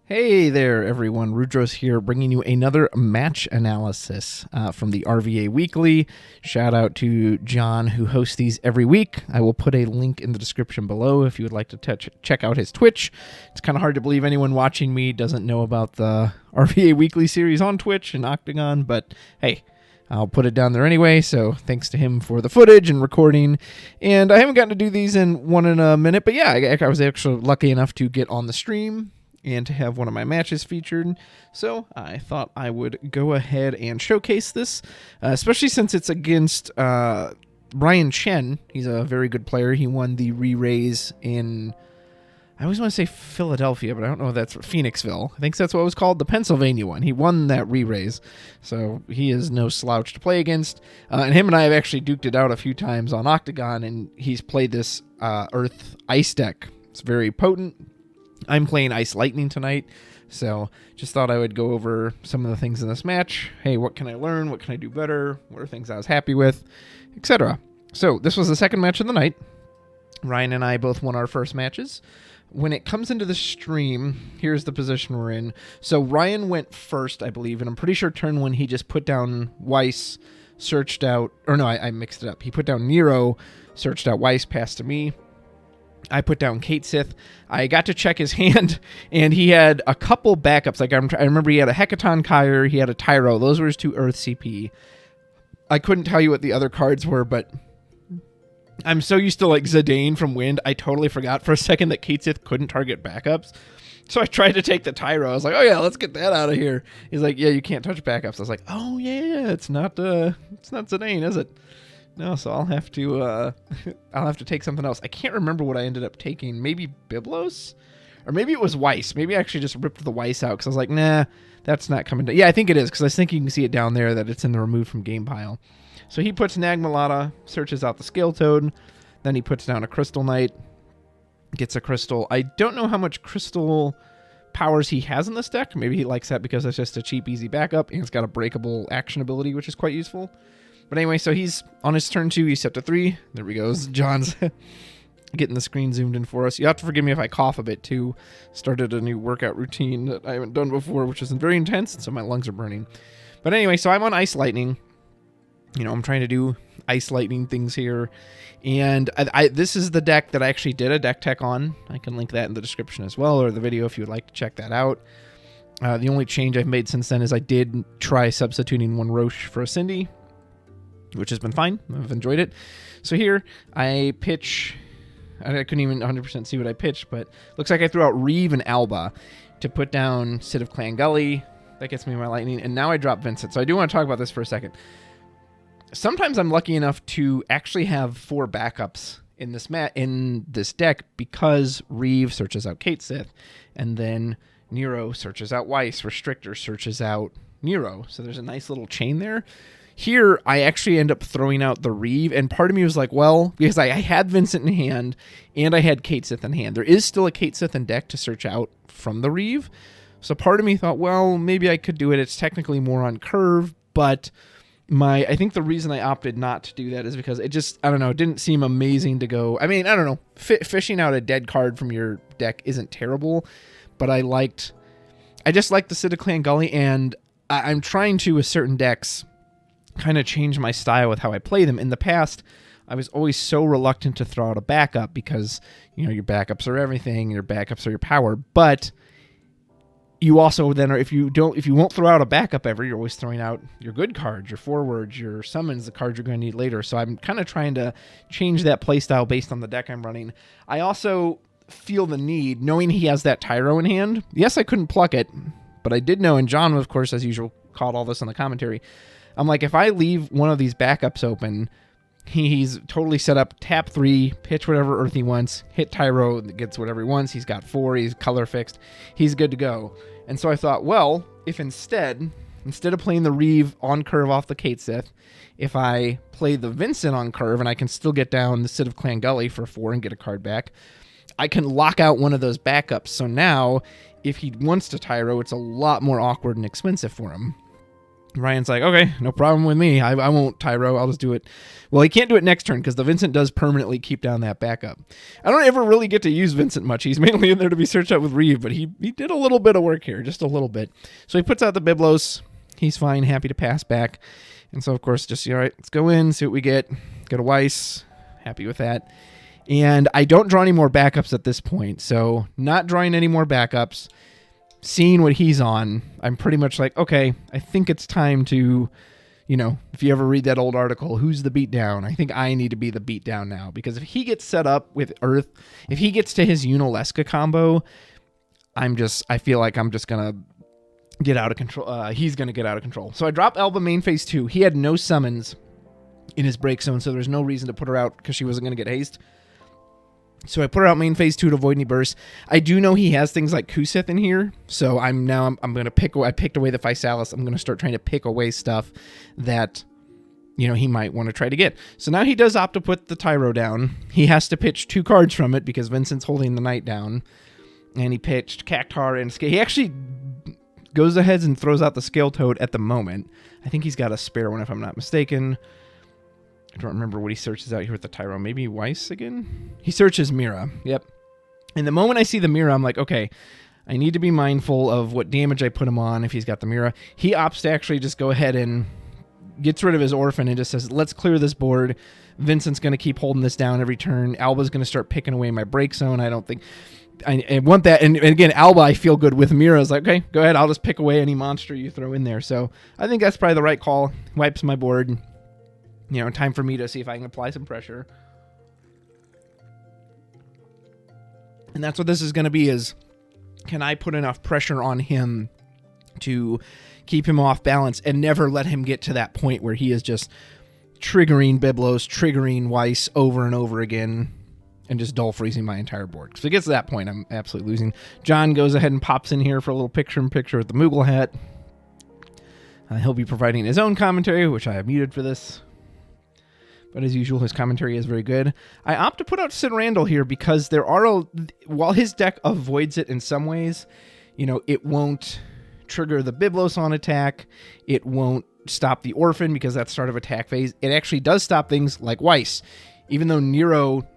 Hey there, everyone. Rudros here, bringing you another match analysis from the RVA Weekly. Shout out to John, who hosts these every week. I will put a link in the description below if you would like to check out his Twitch. It's kind of hard to believe anyone watching me doesn't know about the RVA Weekly series on Twitch and Octagon, but hey, I'll put it down there anyway, so thanks to him for the footage and recording. And I haven't gotten to do these in a minute, but yeah, I was actually lucky enough to get on the stream and to have one of my matches featured. So I thought I would go ahead and showcase this, especially since it's against Ryan Chen. He's a very good player. He won the re-raise in, I always want to say Philadelphia, but I don't know if that's Phoenixville. I think that's what it was called, the Pennsylvania one. He won that re-raise, so he is no slouch to play against. And him and I have actually duked it out a few times on Octagon, and he's played this Earth Ice deck. It's very potent. I'm playing Ice Lightning tonight, so just thought I would go over some of the things in this match. Hey, what can I learn? What can I do better? What are things I was happy with? Etc. So this was the second match of the night. Ryan and I both won our first matches. When it comes into the stream, here's the position we're in. So Ryan went first, I believe, and I'm pretty sure turn one he just put down Weiss, searched out, or no, I mixed it up. He put down Nero, searched out Weiss, passed to me. I put down Kate Sith. I got to check his hand, and he had a couple backups. Like I remember he had a Hecaton Kyre, he had a Tyro. Those were his two Earth CP. I couldn't tell you what the other cards were, but I'm so used to like Zidane from Wind, I totally forgot for a second that Kate Sith couldn't target backups. So I tried to take the Tyro. I was like, oh yeah, let's get that out of here. He's like, yeah, you can't touch backups. I was like, oh yeah, it's not Zidane, is it? No, so I'll have to take something else. I can't remember what I ended up taking. Maybe Biblos? Or maybe it was Weiss. Maybe I actually just ripped the Weiss out because I was like, nah, that's not coming down. Yeah, I think it is because I think you can see it down there that it's in the removed from game pile. So he puts Nagmalata, searches out the Scale Toad, then he puts down a Crystal Knight, gets a Crystal. I don't know how much Crystal powers he has in this deck. Maybe he likes that because it's just a cheap, easy backup, and it's got a breakable action ability, which is quite useful. But anyway, so he's on his turn 2, he's set to 3. There we go. John's getting the screen zoomed in for us. You have to forgive me if I cough a bit, too. Started a new workout routine that I haven't done before, which is very intense, and so my lungs are burning. But anyway, so I'm on Ice Lightning. You know, I'm trying to do Ice Lightning things here. And this is the deck that I actually did a deck tech on. I can link that in the description as well, or the video if you would like to check that out. The only change I've made since then is I did try substituting one Roche for a Cindy, which has been fine. I've enjoyed it. So here, I pitch, I couldn't even 100% see what I pitched, but looks like I threw out Reeve and Alba to put down Sid of Clan Gully. That gets me my Lightning, and now I drop Vincent. So I do want to talk about this for a second. Sometimes I'm lucky enough to actually have 4 backups in this deck because Reeve searches out Kate Sith, and then Nero searches out Weiss, Restrictor searches out Nero. So there's a nice little chain there. Here, I actually end up throwing out the Reeve, and part of me was like, well, because I had Vincent in hand, and I had Kate Sith in hand. There is still a Kate Sith in deck to search out from the Reeve, so part of me thought, well, maybe I could do it. It's technically more on curve, but I think the reason I opted not to do that is because it just, I don't know, it didn't seem amazing to go. I mean, I don't know, fishing out a dead card from your deck isn't terrible, but I just liked the Sid of Clan Gully, and I'm trying to, with certain decks, kind of change my style with how I play them. In the past, I was always so reluctant to throw out a backup because, you know, your backups are everything, your backups are your power, but you also then if you won't throw out a backup ever, you're always throwing out your good cards, your forwards, your summons, the cards you're going to need later. So I'm kind of trying to change that playstyle based on the deck I'm running. I also feel the need, knowing he has that Tyro in hand. Yes, I couldn't pluck it, but I did know, and John, of course, as usual, called all this on the commentary. I'm like, if I leave one of these backups open, he's totally set up, tap 3, pitch whatever Earth he wants, hit Tyro, gets whatever he wants, he's got 4, he's color fixed, he's good to go. And so I thought, well, if instead of playing the Reeve on curve off the Kate Sith, if I play the Vincent on curve and I can still get down the Sid of Clan Gully for 4 and get a card back, I can lock out one of those backups. So now, if he wants to Tyro, it's a lot more awkward and expensive for him. Ryan's like, okay, no problem with me. I won't Tyro. I'll just do it. Well, he can't do it next turn because the Vincent does permanently keep down that backup. I don't ever really get to use Vincent much. He's mainly in there to be searched out with Reeve, but he did a little bit of work here, just a little bit. So he puts out the Biblos. He's fine, happy to pass back. And so, of course, just, all right, let's go in, see what we get. Get a Weiss. Happy with that. And I don't draw any more backups at this point. So not drawing any more backups. Seeing what he's on, I'm pretty much like, okay, I think it's time to, you know, if you ever read that old article, who's the beatdown? I think I need to be the beatdown now, because if he gets set up with Earth, if he gets to his Unalesca combo, I feel like I'm just going to get out of control. He's going to get out of control. So I dropped Alba main phase 2. He had no summons in his break zone, so there's no reason to put her out because she wasn't going to get haste. So I put her out main phase 2 to avoid any bursts. I do know he has things like Kusith in here, so I'm going to pick away. I picked away the Physalis. I'm going to start trying to pick away stuff that, you know, he might want to try to get. So now he does opt to put the Tyro down. He has to pitch 2 cards from it because Vincent's holding the Knight down, and he pitched Cactar and Scale. He actually goes ahead and throws out the Scale Toad at the moment. I think he's got a spare one if I'm not mistaken. I don't remember what he searches out here with the Tyro. Maybe Weiss again? He searches Mira. Yep. And the moment I see the Mira, I'm like, okay, I need to be mindful of what damage I put him on if he's got the Mira. He opts to actually just go ahead and gets rid of his Orphan and just says, let's clear this board. Vincent's going to keep holding this down every turn. Alba's going to start picking away my break zone. I don't think... I want that. And again, Alba, I feel good with Mira. Is like, okay, go ahead. I'll just pick away any monster you throw in there. So I think that's probably the right call. Wipes my board. You know, time for me to see if I can apply some pressure. And that's what this is going to be, is can I put enough pressure on him to keep him off balance and never let him get to that point where he is just triggering Biblos, triggering Weiss over and over again, and just dull freezing my entire board. So if it gets to that point, I'm absolutely losing. John goes ahead and pops in here for a little picture-in-picture with the Moogle hat. He'll be providing his own commentary, which I have muted for this. But as usual, his commentary is very good. I opt to put out Sid Randall here because there are, while his deck avoids it in some ways, you know, it won't trigger the Biblos on attack. It won't stop the Orphan because that's start of attack phase. It actually does stop things like Weiss. Even though Nero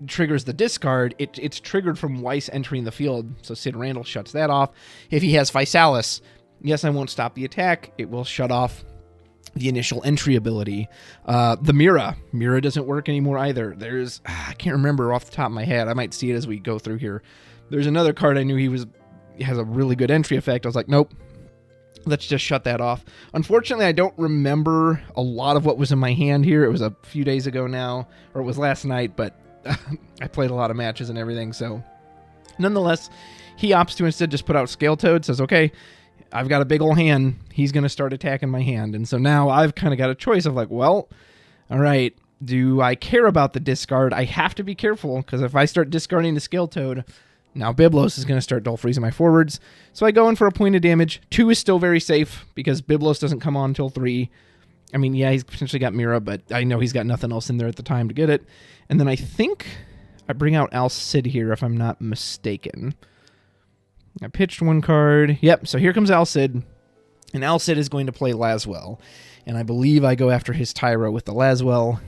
triggers the discard, it's triggered from Weiss entering the field, so Sid Randall shuts that off. If he has Physalis, yes, I won't stop the attack. It will shut off the initial entry ability. The Mira doesn't work anymore either. There's, I can't remember off the top of my head. I might see it as we go through here. There's another card I knew has a really good entry effect. I was like, nope, let's just shut that off. Unfortunately, I don't remember a lot of what was in my hand here. It was a few days ago now, or it was last night, but I played a lot of matches and everything, so nonetheless, he opts to instead just put out Scale Toad, says, okay, I've got a big old hand. He's going to start attacking my hand. And so now I've kind of got a choice of like, well, all right, do I care about the discard? I have to be careful because if I start discarding the Scale Toad, now Biblos is going to start dull freezing my forwards. So I go in for a point of damage. 2 is still very safe because Biblos doesn't come on until 3. I mean, yeah, he's potentially got Mira, but I know he's got nothing else in there at the time to get it. And then I think I bring out Al Cid here if I'm not mistaken. I pitched 1 card. Yep, so here comes Al Cid. And Al Cid is going to play Laswell. And I believe I go after his Tyro with the Laswell,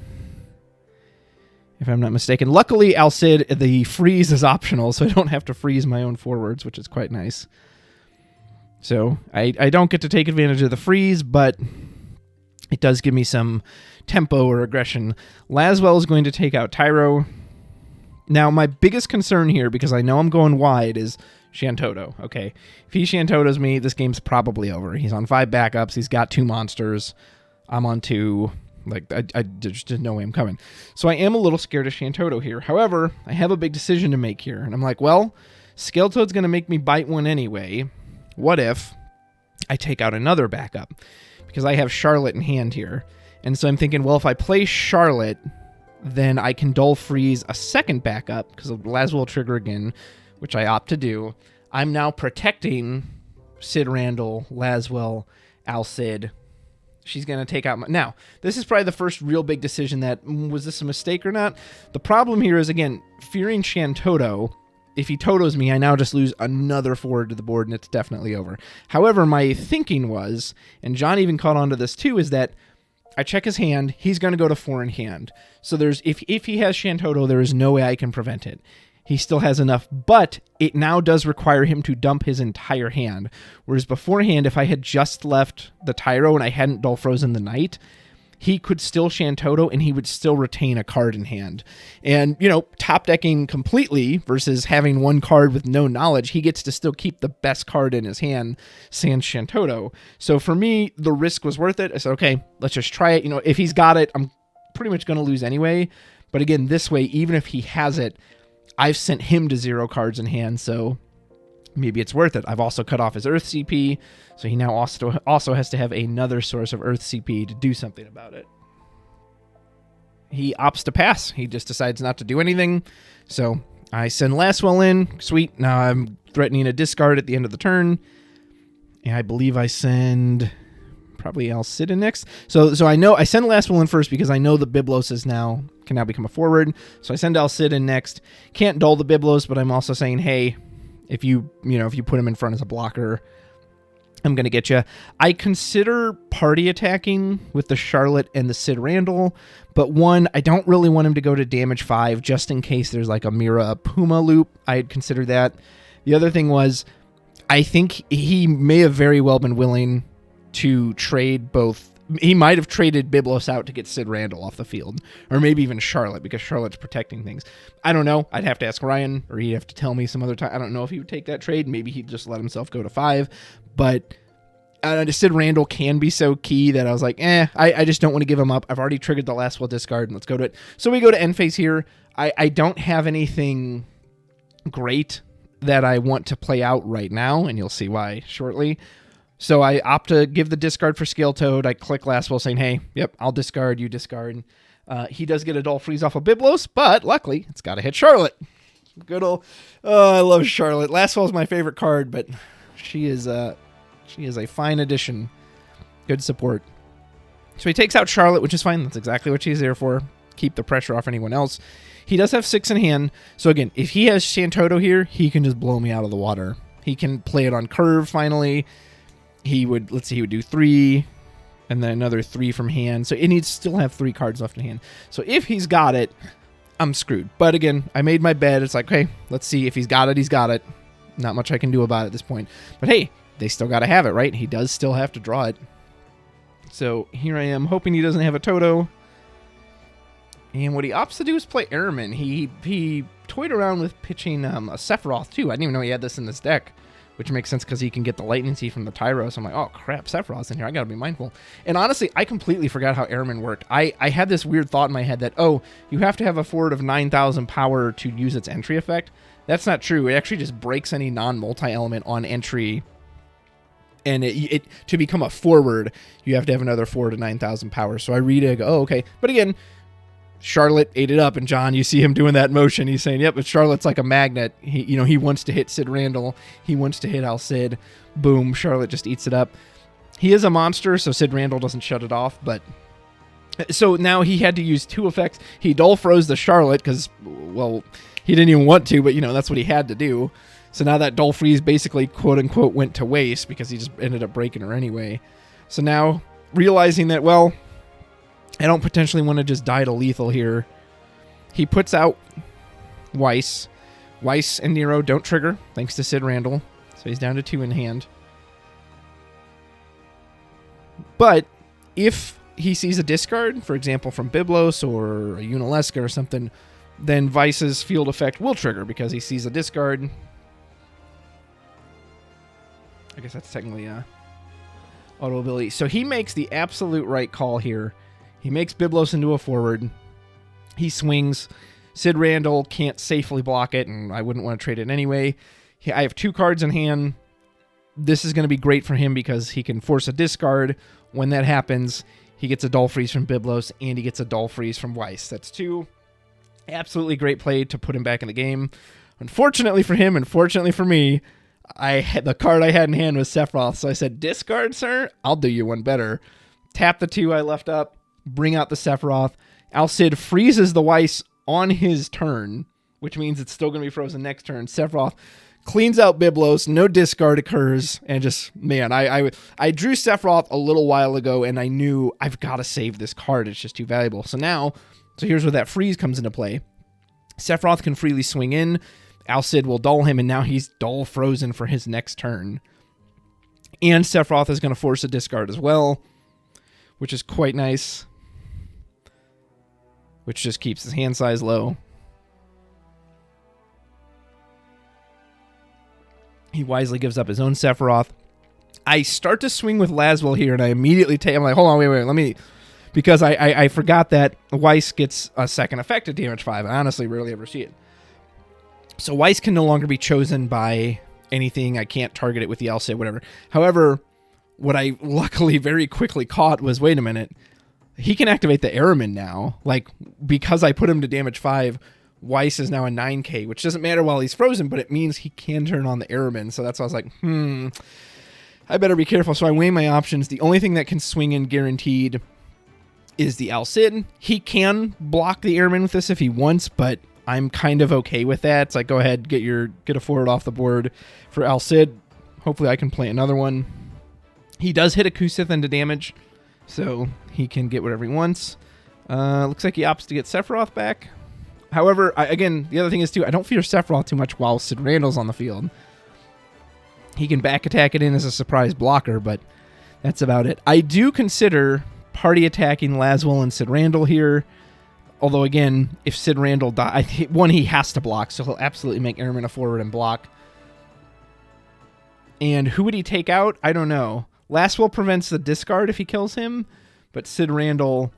if I'm not mistaken. Luckily, Al Cid, the freeze is optional, so I don't have to freeze my own forwards, which is quite nice. So I don't get to take advantage of the freeze, but it does give me some tempo or aggression. Laswell is going to take out Tyro. Now, my biggest concern here, because I know I'm going wide, is Shantoto. Okay, if he Shantotos me, this game's probably over. He's on 5 backups. He's got 2 monsters. I'm on 2. Like, I just didn't know way I'm coming. So I am a little scared of Shantoto here. However, I have a big decision to make here. And I'm like, well, Scale Toad's going to make me bite 1 anyway. What if I take out another backup? Because I have Charlotte in hand here. And so I'm thinking, well, if I play Charlotte, then I can dull freeze a second backup because of Laswell trigger again, which I opt to do. I'm now protecting Sid Randall, Laswell, Al Cid. She's going to take out my... Now, this is probably the first real big decision that, was this a mistake or not? The problem here is, again, fearing Shantoto, if he Totos me, I now just lose another forward to the board, and it's definitely over. However, my thinking was, and John even caught on to this too, is that I check his hand, he's going to go to 4 in hand. So there's if he has Shantoto, there is no way I can prevent it. He still has enough, but it now does require him to dump his entire hand. Whereas beforehand, if I had just left the Tyro and I hadn't Dull Frozen the Knight, he could still Shantoto and he would still retain a card in hand. And, top decking completely versus having one card with no knowledge, he gets to still keep the best card in his hand, sans Shantoto. So for me, the risk was worth it. I said, okay, let's just try it. If he's got it, I'm pretty much going to lose anyway. But again, this way, even if he has it, I've sent him to 0 cards in hand, so maybe it's worth it. I've also cut off his Earth CP, so he now also has to have another source of Earth CP to do something about it. He opts to pass. He just decides not to do anything. So I send Lastwell in. Sweet. Now I'm threatening a discard at the end of the turn. And I believe I send probably Alcid in next. So I know I send Lastwell in first because I know the Biblos can now become a forward. So I send Alcid in next. Can't dull the Biblos, but I'm also saying, hey, if you put him in front as a blocker, I'm going to get you. I consider party attacking with the Charlotte and the Sid Randall, but one, I don't really want him to go to damage 5 just in case there's like a Mira Puma loop. I had considered that. The other thing was, I think he may have very well been willing to trade both. He might have traded Biblos out to get Sid Randall off the field, or maybe even Charlotte, because Charlotte's protecting things. I don't know. I'd have to ask Ryan, or he'd have to tell me some other time. I don't know if he would take that trade. Maybe he'd just let himself go to 5. But Sid Randall can be so key that I was like, I just don't want to give him up. I've already triggered the Lastwell discard, and let's go to it. So we go to end phase here. I don't have anything great that I want to play out right now, and you'll see why shortly. So I opt to give the discard for Scale Toad. I click Lastwell saying, hey, yep, I'll discard, you discard. He does get a Dull Freeze off of Biblos, but luckily it's got to hit Charlotte. Good old, I love Charlotte. Lastwell's my favorite card, but she is a fine addition. Good support. So he takes out Charlotte, which is fine. That's exactly what she's there for. Keep the pressure off anyone else. He does have 6 in hand. So again, if he has Shantoto here, he can just blow me out of the water. He can play it on curve finally. He would do 3 and then another 3 from hand. So it needs to still have 3 cards left in hand. So if he's got it, I'm screwed. But again, I made my bet. It's like, okay, let's see. If he's got it, he's got it. Not much I can do about it at this point. But hey, they still got to have it, right? He does still have to draw it. So here I am hoping he doesn't have a Toto. And what he opts to do is play Airman. He toyed around with pitching a Sephiroth too. I didn't even know he had this in this deck, which makes sense because he can get the Lightning Seed from the Tyro. So I'm like, oh crap, Sephiroth's in here. I got to be mindful. And honestly, I completely forgot how Airman worked. I had this weird thought in my head that, you have to have a forward of 9,000 power to use its entry effect. That's not true. It actually just breaks any non-multi-element on entry. And it to become a forward, you have to have another forward of 9,000 power. So I read it, I go, okay. But again, Charlotte ate it up, and John, you see him doing that motion. He's saying, yep, but Charlotte's like a magnet. He wants to hit Sid Randall. He wants to hit Alcid. Boom, Charlotte just eats it up. He is a monster, so Sid Randall doesn't shut it off. But so now he had to use 2 effects. He Dull froze the Charlotte because, well, he didn't even want to, but, that's what he had to do. So now that Dull Freeze basically, quote-unquote, went to waste because he just ended up breaking her anyway. So now, realizing that, well, I don't potentially want to just die to lethal here, he puts out Weiss. Weiss and Nero don't trigger, thanks to Sid Randall. So he's down to 2 in hand. But if he sees a discard, for example, from Biblos or a Unalesca or something, then Weiss's field effect will trigger because he sees a discard. I guess that's technically auto ability. So he makes the absolute right call here. He makes Biblos into a forward. He swings. Sid Randall can't safely block it, and I wouldn't want to trade it anyway. I have 2 cards in hand. This is going to be great for him because he can force a discard. When that happens, he gets a Dull Freeze from Biblos, and he gets a Dull Freeze from Weiss. That's 2 absolutely great play to put him back in the game. Unfortunately for him, and fortunately for me, the card I had in hand was Sephiroth, so I said, discard, sir? I'll do you one better. Tap the 2 I left up, bring out the Sephiroth. Alcid freezes the Weiss on his turn, which means it's still going to be frozen next turn. Sephiroth cleans out Biblos, no discard occurs, and just, man, I drew Sephiroth a little while ago, and I knew I've got to save this card. It's just too valuable. So here's where that freeze comes into play. Sephiroth can freely swing in. Alcid will dull him, and now he's dull frozen for his next turn. And Sephiroth is going to force a discard as well, which is quite nice, which just keeps his hand size low. He wisely gives up his own Sephiroth. I start to swing with Laswell here, and I immediately I'm like, hold on, wait, let me... Because I forgot that Weiss gets a second effect at damage 5. I honestly rarely ever see it. So Weiss can no longer be chosen by anything. I can't target it with the Alcid, whatever. However, what I luckily very quickly caught was, wait a minute, he can activate the Airman now. Like, because I put him to damage 5, Weiss is now a 9k, which doesn't matter while he's frozen, but it means he can turn on the Airman. So that's why I was like, I better be careful. So I weigh my options. The only thing that can swing in guaranteed is the Alcid. He can block the Airman with this if he wants, but I'm kind of okay with that. It's like, go ahead, get a forward off the board for Alcid. Hopefully I can play another one. He does hit a Kusith into damage, so he can get whatever he wants. Looks like he opts to get Sephiroth back. However, again, the other thing is, too, I don't fear Sephiroth too much while Sid Randall's on the field. He can back attack it in as a surprise blocker, but that's about it. I do consider party attacking Laswell and Sid Randall here. Although, again, if Sid Randall dies, one, he has to block, so he'll absolutely make Airman a forward and block. And who would he take out? I don't know. Laswell prevents the discard if he kills him, but Sid Randall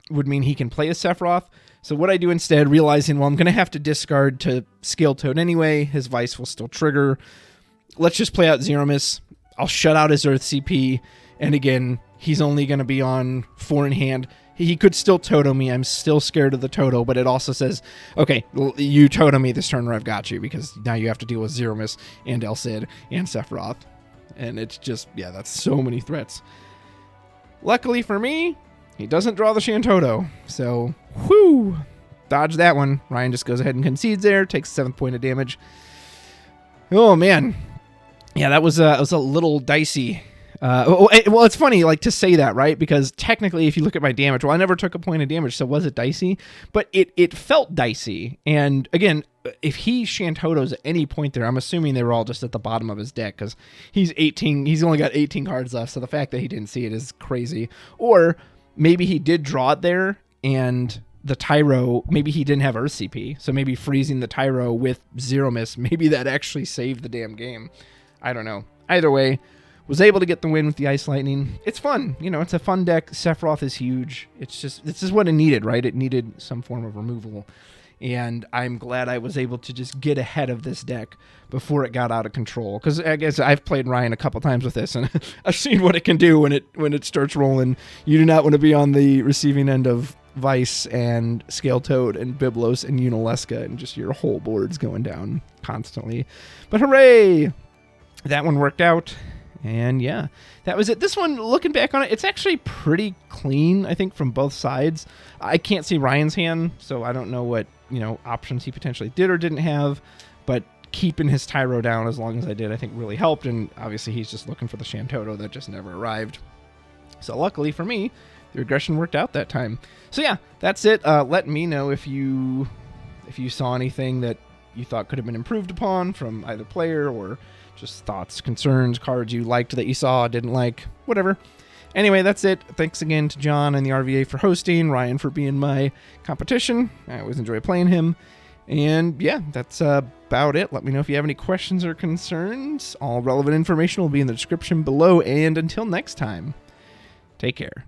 would mean he can play a Sephiroth. So what I do instead, realizing, well, I'm going to have to discard to Scale Toad anyway. His Vice will still trigger. Let's just play out Zero Miss. I'll shut out his Earth CP. And again, he's only going to be on 4 in hand. He could still Toto me. I'm still scared of the Toto, but it also says, okay, you Toto me this turn or I've got you, because now you have to deal with Zero Miss and El Cid and Sephiroth. And it's just, yeah, that's so many threats. Luckily for me, he doesn't draw the Shantoto. So, whew, dodge that one. Ryan just goes ahead and concedes there, takes 7th point of damage. Oh, man. Yeah, that was a little dicey. Well, it's funny, like, to say that, right? Because technically, if you look at my damage, well, I never took a point of damage, so was it dicey? But it felt dicey. And again, if he Shantotos at any point there, I'm assuming they were all just at the bottom of his deck, because he's only got 18 cards left, so the fact that he didn't see it is crazy. Or maybe he did draw it there, and the Tyro, maybe he didn't have Earth CP, so maybe freezing the Tyro with Zero Miss, maybe that actually saved the damn game. I don't know. Either way, was able to get the win with the Ice Lightning. It's fun. You know, it's a fun deck. Sephiroth is huge. It's just, this is what it needed, right? It needed some form of removal. And I'm glad I was able to just get ahead of this deck before it got out of control. Because I guess I've played Ryan a couple times with this, and I've seen what it can do when it starts rolling. You do not want to be on the receiving end of Vice and Scale Toad and Biblos and Unileska, and just your whole board's going down constantly. But hooray! That one worked out. And yeah, that was it. This one, looking back on it, it's actually pretty clean, I think, from both sides. I can't see Ryan's hand, so I don't know what, options he potentially did or didn't have. But keeping his Tyro down as long as I did, I think really helped. And obviously he's just looking for the Shantoto that just never arrived. So luckily for me, the regression worked out that time. So yeah, that's it. Let me know if you saw anything that you thought could have been improved upon from either player, or just thoughts, concerns, cards you liked that you saw, didn't like, whatever. Anyway, that's it. Thanks again to John and the RVA for hosting, Ryan for being my competition. I always enjoy playing him. And yeah, that's about it. Let me know if you have any questions or concerns. All relevant information will be in the description below. And until next time, take care.